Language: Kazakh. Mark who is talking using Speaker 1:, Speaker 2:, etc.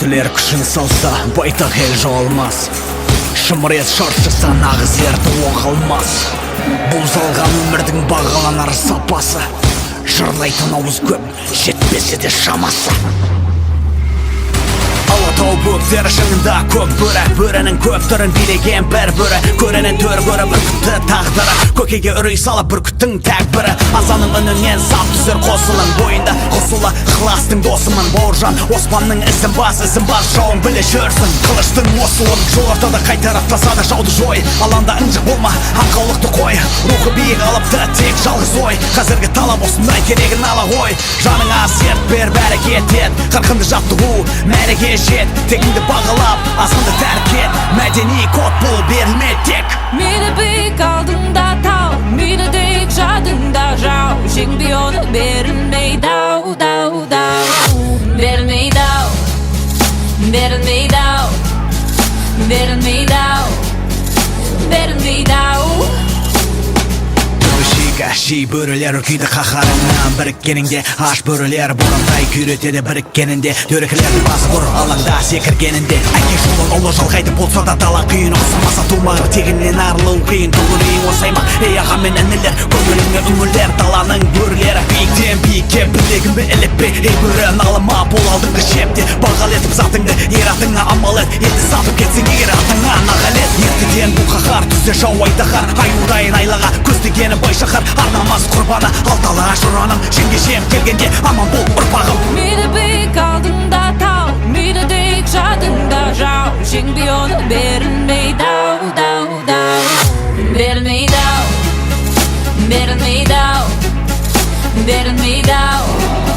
Speaker 1: күштілер күшін салса байтақ ел жоғалмас. Шымырет шартшыса нағыз ерді оғалмас. Бұл залған өмірдің бағаланар сапасы. Жырлайтын ауыз көп, жетпесе де шамасы. Алатау бөктері шыңында көк бөрі, бөрінің көп түрін билеген бір бөрі. Көрінен төр көрі бүркітті тағдыры, көкеге үрей салып бүркіттің тәкбірі. Азаның үнінен сап түсір қосылың бойында, қосылы қыластың досымын. Бауыржан Оспанның ізін бас жауын біле жүрсің. Қылыштың осылын жол ортада қайтарып тасады жауды жой. Аланда ыңжық болма, аңқаулықты қой. Рухы биік алыпты тек жалғыз ой. Қазіргі талап осындай керегін ала ғой. Жаныңа серт бер, бәрі кетет. Қырқынды жаттығу, мәреге жет. Тегіңді бағалап, асыңды тәрк ет. Мәдени код бұл берілме тек.
Speaker 2: Мені биік алдыңда тау, мені дек жадыңда жау. Жеңбей оны берілмейді ау, дау, дау. Берілмейді ау, берілмейді ау, берілмейді ау, берілмейді ау.
Speaker 1: Ши бөрілер күйді қақарыңнан біріккеніңде, аш бөрілер бұрындай күйретеді біріккенінде. Дөрекілердің басы бұр алаңда секіргенінде. Әке жолын ұлы жалғайды болса да дала қиын. Осымаса тумағыр тегіннен арылу қиын. Тұғырейін осаймақ ей аға мен әнілер, көңіліңе үңілер даланың бөрілері. Биіктен биікке білегін бе іліп бе, ей бөрі налыма бол алдыңғы шепте. Бағал етіп затыңды ер атыңа амал ет. Енді сатып кетсең егер атыңа нағал ет. Ертеден бұл қағар түсте жау айдағар, аюдайын айлаға көз дегені бай шақар. Арнамас құрбаны алтала жыраным, жеңгешем келгенде аман бол ұрпағым.
Speaker 2: Мені биік алдыңда тау, мені дек жадыңда жау. Жеңбей оны берілмейді ау, дау, дау. Берілмейді ау, берілмейді ау, берілмейді ау.